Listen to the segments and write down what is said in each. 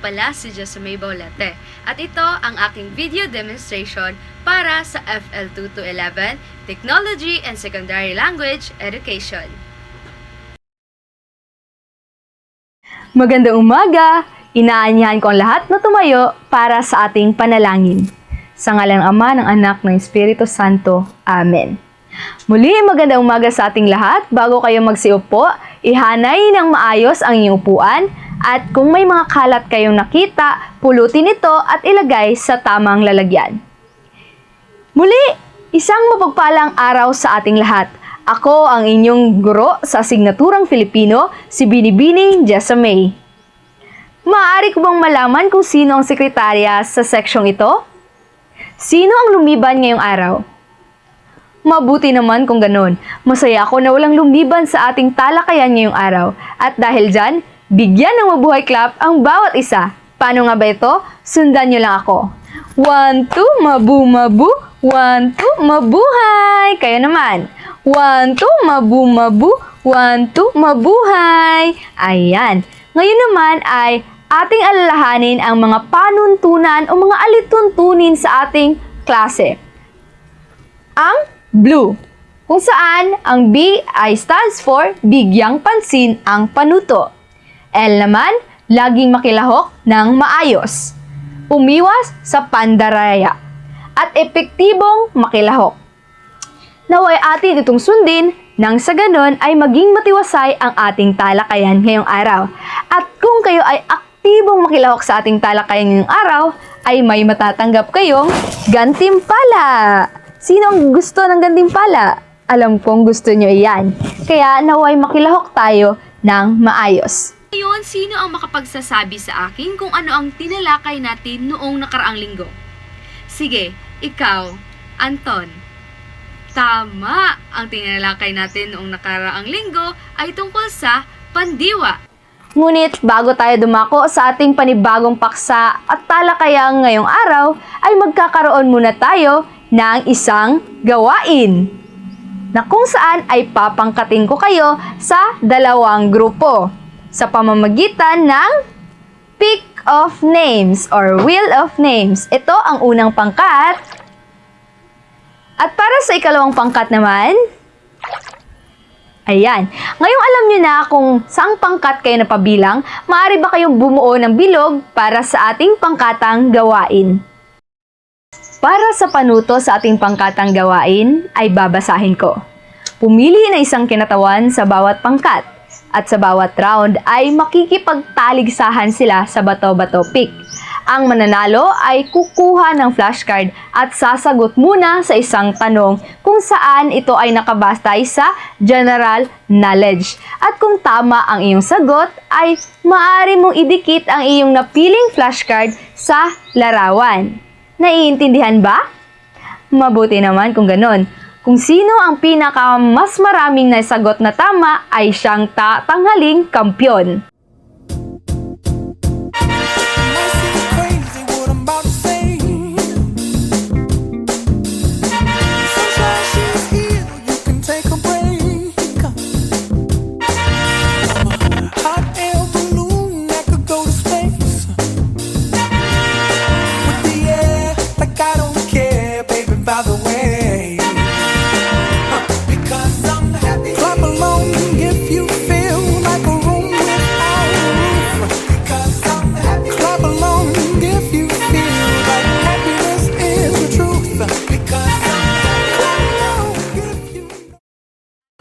pala si Jessamay Baulete at ito ang aking video demonstration para sa FL2 to 11 Technology and Secondary Language Education. Magandang umaga! Inaanyahan ko ang lahat na tumayo para sa ating panalangin. Sa ngalan ng Ama, ng Anak, ng Espiritu Santo. Amen. Muli, magandang umaga sa ating lahat. Bago kayo magsiupo, ihanay ng maayos ang inyong upuan at kung may mga kalat kayong nakita, pulutin ito at ilagay sa tamang lalagyan. Muli, isang mapagpalang araw sa ating lahat. Ako ang inyong guro sa asignaturang Filipino, si Binibining Jessamay. Maaari ko bang malaman kung sino ang sekretarya sa seksyong ito? Sino ang lumiban ngayong araw? Mabuti naman kung ganun. Masaya ako na walang lumiban sa ating talakayan ngayong araw. At dahil dyan, bigyan ng mabuhay clap ang bawat isa. Paano nga ba ito? Sundan nyo lang ako. 1, 2, mabu-mabu. 1, 2, mabuhay. Kayo naman. 1, 2, mabu-mabu. 1, 2, mabuhay. Ayan. Ngayon naman ay ating alalahanin ang mga panuntunan o mga alituntunin sa ating klase. Ang blue, kung saan ang B ay stands for bigyang pansin ang panuto. L naman, laging makilahok ng maayos. Umiwas sa pandaraya. At epektibong makilahok. Naway atin itong sundin nang sa ganon ay maging matiwasay ang ating talakayan ngayong araw. At kung kayo ay aktibong makilahok sa ating talakayan ngayong araw, ay may matatanggap kayong gantimpala. Sino ang gusto ng gantimpala? Alam kong gusto nyo iyan. Kaya naway makilahok tayo ng maayos. Ngayon, sino ang makapagsasabi sa akin kung ano ang tinalakay natin noong nakaraang linggo? Sige, ikaw, Anton. Tama! Ang tinalakay natin noong nakaraang linggo ay tungkol sa pandiwa. Ngunit bago tayo dumako sa ating panibagong paksa at talakayang ngayong araw, ay magkakaroon muna tayo ng isang gawain na kung saan ay papangkatin ko kayo sa dalawang grupo sa pamamagitan ng pick of names or wheel of names. Ito ang unang pangkat. At para sa ikalawang pangkat naman, ayan. Ngayong alam nyo na kung saang pangkat kayo napabilang, maaari ba kayong bumuo ng bilog para sa ating pangkatang gawain? Para sa panuto sa ating pangkatang gawain, ay babasahin ko. Pumili na isang kinatawan sa bawat pangkat at sa bawat round ay makikipagtaligsahan sila sa bato-bato pick. Ang mananalo ay kukuha ng flashcard at sasagot muna sa isang tanong kung saan ito ay nakabatay sa general knowledge. At kung tama ang iyong sagot, ay maaari mong idikit ang iyong napiling flashcard sa larawan. Naiintindihan ba? Mabuti naman kung ganon. Kung sino ang pinaka mas maraming nasagot na tama ay siyang tatanghaling kampyon.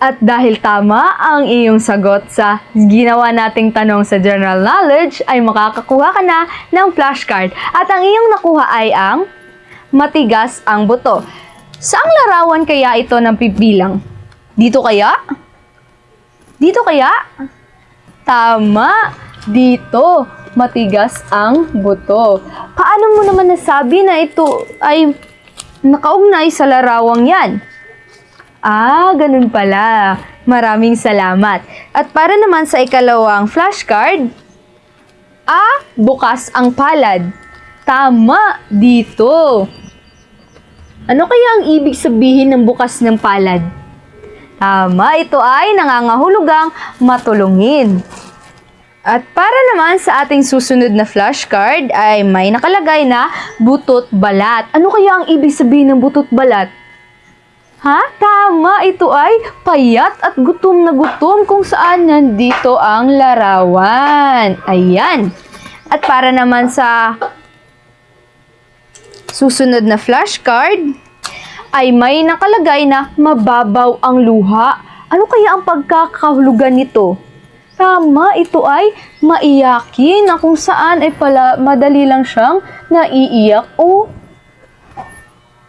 At dahil tama ang iyong sagot sa ginawa nating tanong sa general knowledge, ay makakakuha ka na ng flashcard. At ang iyong nakuha ay ang matigas ang buto. Saang larawan kaya ito ng pipilang? Dito kaya? Dito kaya? Tama! Dito! Matigas ang buto. Paano mo naman nasabi na ito ay nakaugnay sa larawang yan? Ganun pala. Maraming salamat. At para naman sa ikalawang flashcard, bukas ang palad. Tama, dito. Ano kaya ang ibig sabihin ng bukas ng palad? Tama, ito ay nangangahulugang matulungin. At para naman sa ating susunod na flashcard ay may nakalagay na butot balat. Ano kaya ang ibig sabihin ng butot balat? Ha? Tama, ito ay payat at gutom na gutom kung saan nandito ang larawan. Ayan. At para naman sa susunod na flashcard ay may nakalagay na mababaw ang luha. Ano kaya ang pagkakahulugan nito? Tama, ito ay maiyakin na kung saan ay pala madali lang siyang naiiyak o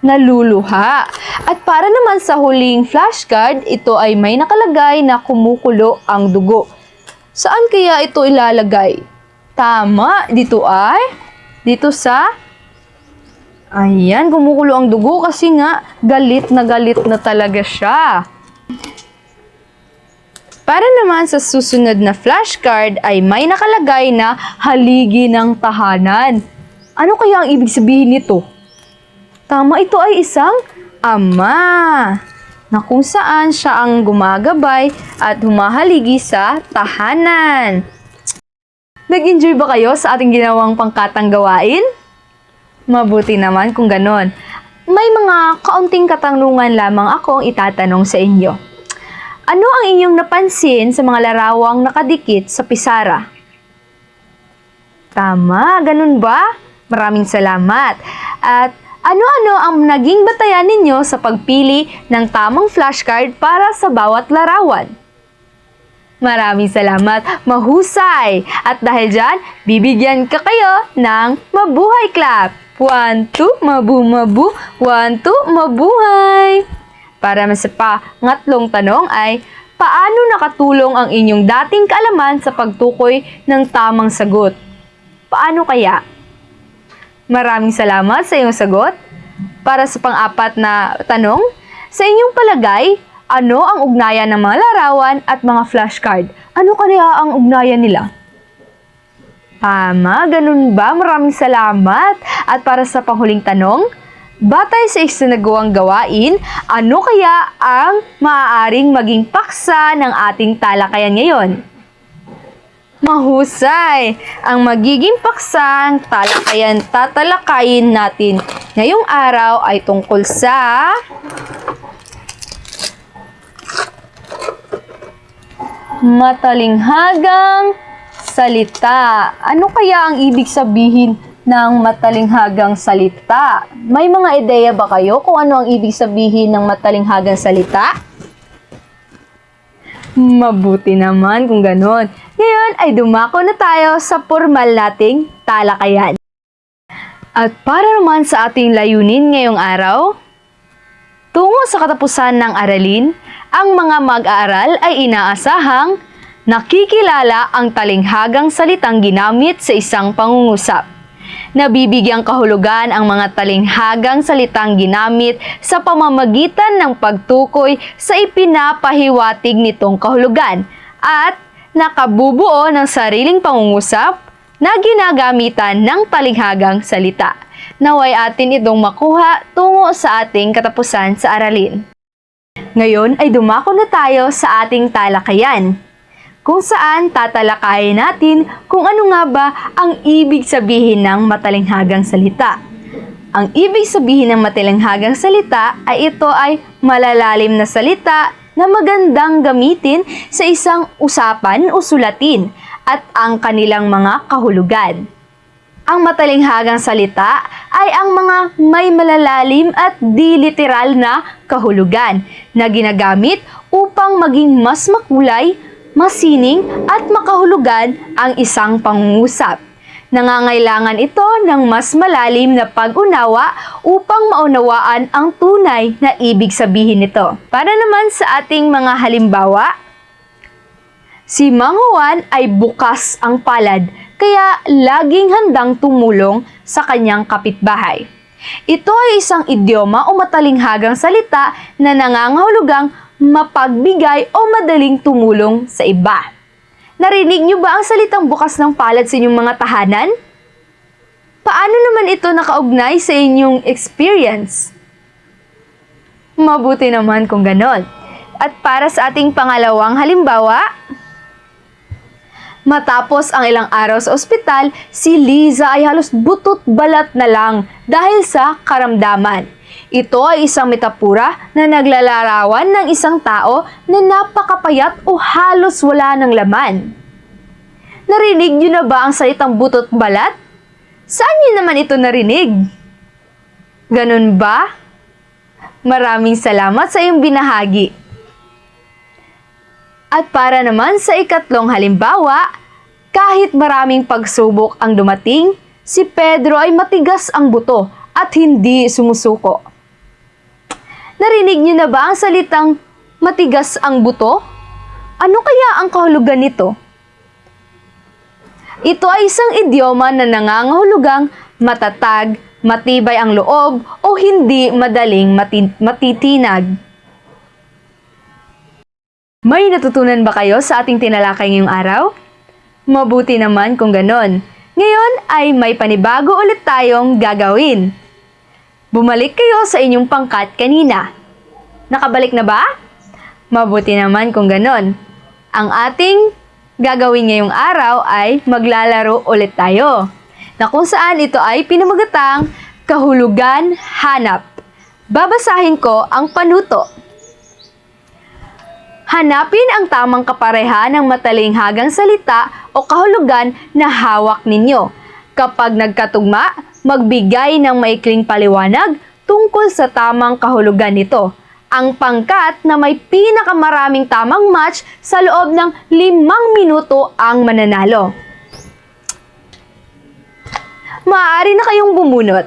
naluluha. At para naman sa huling flashcard, ito ay may nakalagay na kumukulo ang dugo. Saan kaya ito ilalagay? Tama, dito sa ayan, kumukulo ang dugo kasi nga galit na talaga siya. Para naman sa susunod na flashcard ay may nakalagay na haligi ng tahanan. Ano kaya ang ibig sabihin nito? Tama, ito ay isang ama na kung saan siya ang gumagabay at humahaligi sa tahanan. Nag-enjoy ba kayo sa ating ginawang pangkatang gawain? Mabuti naman kung ganon. May mga kaunting katanungan lamang akong itatanong sa inyo. Ano ang inyong napansin sa mga larawang nakadikit sa pisara? Tama, ganun ba? Maraming salamat. At ano-ano ang naging batayan ninyo sa pagpili ng tamang flashcard para sa bawat larawan? Maraming salamat, mahusay! At dahil dyan, bibigyan ka kayo ng mabuhay clap! 1, 2, mabu-mabu, 1, 2, mabuhay! Para sa pangatlong tanong ay, paano nakatulong ang inyong dating kaalaman sa pagtukoy ng tamang sagot? Paano kaya? Maraming salamat sa iyong sagot. Para sa pang-apat na tanong, sa inyong palagay, ano ang ugnayan ng mga larawan at mga flashcard? Ano kaya ang ugnayan nila? Tama, ganun ba? Maraming salamat. At para sa panghuling tanong, batay sa isinagawang gawain, ano kaya ang maaaring maging paksa ng ating talakayan ngayon? Mahusay! Ang magiging paksang tatalakayin natin ngayong araw ay tungkol sa matalinghagang salita. Ano kaya ang ibig sabihin ng matalinghagang salita? May mga ideya ba kayo kung ano ang ibig sabihin ng matalinghagang salita? Mabuti naman kung ganon. Ngayon ay dumako na tayo sa formal nating talakayan. At para naman sa ating layunin ngayong araw, tungo sa katapusan ng aralin, ang mga mag-aaral ay inaasahang nakikilala ang talinghagang salitang ginamit sa isang pangungusap. Nabibigyang kahulugan ang mga talinghagang salitang ginamit sa pamamagitan ng pagtukoy sa ipinapahiwatig nitong kahulugan at nakabubuo ng sariling pangungusap na ginagamitan ng talinghagang salita. Naway atin itong makuha tungo sa ating katapusan sa aralin. Ngayon ay dumako na tayo sa ating talakayan, kung saan tatalakayin natin kung ano nga ba ang ibig sabihin ng matalinghagang salita. Ang ibig sabihin ng matalinghagang salita ay ito ay malalalim na salita na magandang gamitin sa isang usapan o sulatin at ang kanilang mga kahulugan. Ang matalinghagang salita ay ang mga may malalalim at di literal na kahulugan na ginagamit upang maging mas makulay, masining at makahulugan ang isang pangungusap. Nangangailangan ito ng mas malalim na pag-unawa upang maunawaan ang tunay na ibig sabihin nito. Para naman sa ating mga halimbawa, si Mang Juan ay bukas ang palad kaya laging handang tumulong sa kanyang kapitbahay. Ito ay isang idioma o matalinghagang salita na nangangahulugang mapagbigay o madaling tumulong sa iba. Narinig niyo ba ang salitang bukas ng palad sa inyong mga tahanan? Paano naman ito nakaugnay sa inyong experience? Mabuti naman kung ganon. At para sa ating pangalawang halimbawa, Matapos ang ilang araw sa ospital, si Liza ay halos butot balat na lang dahil sa karamdaman. Ito ay isang metapura na naglalarawan ng isang tao na napakapayat o halos wala ng laman. Narinig niyo na ba ang salitang butot balat? Saan niyo naman ito narinig? Ganun ba? Maraming salamat sa iyong binahagi. At para naman sa ikatlong halimbawa, kahit maraming pagsubok ang dumating, si Pedro ay matigas ang buto at hindi sumusuko. Narinig niyo na ba ang salitang matigas ang buto? Ano kaya ang kahulugan nito? Ito ay isang idioma na nangangahulugang matatag, matibay ang loob o hindi madaling matitinag. May natutunan ba kayo sa ating tinalakay ngayong araw? Mabuti naman kung ganon. Ngayon ay may panibago ulit tayong gagawin. Bumalik kayo sa inyong pangkat kanina. Nakabalik na ba? Mabuti naman kung ganon. Ang ating gagawin ngayong araw ay maglalaro ulit tayo, na kung saan ito ay pinamagatang kahulugan hanap. Babasahin ko ang panuto. Hanapin ang tamang kapareha ng matalinghagang salita o kahulugan na hawak ninyo. Kapag nagkatugma, magbigay ng maikling paliwanag tungkol sa tamang kahulugan nito. Ang pangkat na may pinakamaraming tamang match sa loob ng 5 minuto ang mananalo. Maaari na kayong bumunot.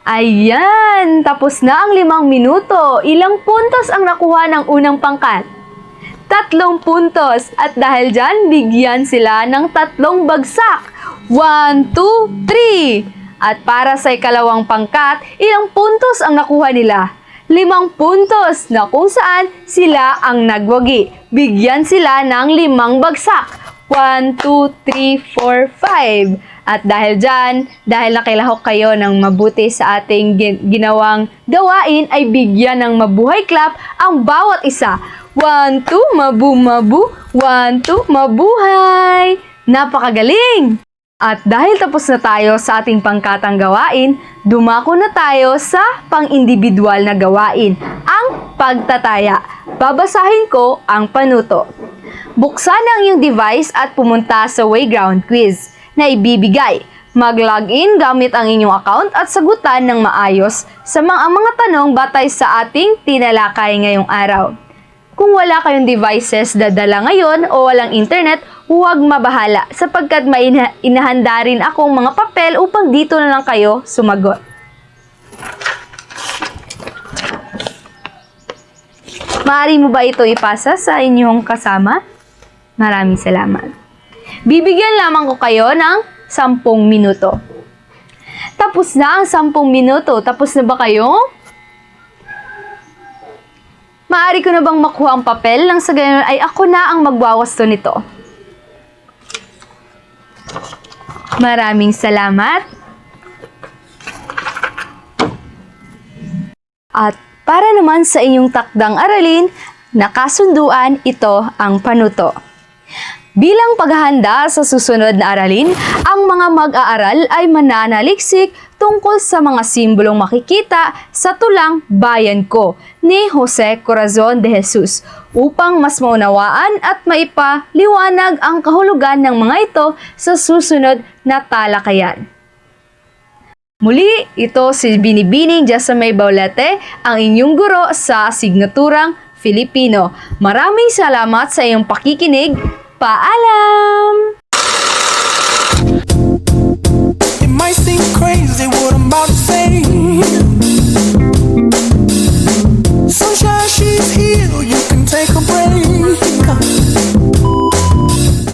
Ayan! Tapos na ang 5 minuto. Ilang puntos ang nakuha ng unang pangkat? 3 puntos. At dahil dyan, bigyan sila ng 3 bagsak. 1, 2, 3. At para sa ikalawang pangkat, ilang puntos ang nakuha nila? 5 puntos na kung saan sila ang nagwagi. Bigyan sila ng 5 bagsak. 1, 2, 3, 4, 5. At dahil dyan, dahil nakilahok kayo ng mabuti sa ating ginawang gawain, ay bigyan ng mabuhay clap ang bawat isa. 1, 2, mabu-mabu. 1, 2, mabuhay. Napakagaling! At dahil tapos na tayo sa ating pangkatang gawain, dumako na tayo sa pang-individual na gawain, ang pagtataya. Babasahin ko ang panuto. Buksan ang iyong device at pumunta sa Wayground Quiz na ibibigay. Mag-login gamit ang inyong account at sagutan ng maayos sa mga tanong batay sa ating tinalakay ngayong araw. Kung wala kayong devices dadala ngayon o walang internet, huwag mabahala sapagkat may inahanda rin akong mga papel upang dito na lang kayo sumagot. Maaari mo ba ito ipasa sa inyong kasama? Maraming salamat. Bibigyan lamang ko kayo ng 10 minuto. Tapos na ang 10 minuto. Tapos na ba kayo? Maaari ko na bang makuha ang papel nang sa gayon ay ako na ang magwawasto nito? Maraming salamat. At para naman sa inyong takdang aralin, nakasunduan ito ang panuto. Bilang paghahanda sa susunod na aralin, ang mga mag-aaral ay mananaliksik tungkol sa mga simbolong makikita sa tulang Bayan Ko ni Jose Corazon de Jesus upang mas maunawaan at maipaliwanag ang kahulugan ng mga ito sa susunod na talakayan. Muli, ito si Binibining Jasamay Baulete, ang inyong guro sa Asignaturang Filipino. Maraming salamat sa iyong pakikinig. Paalam!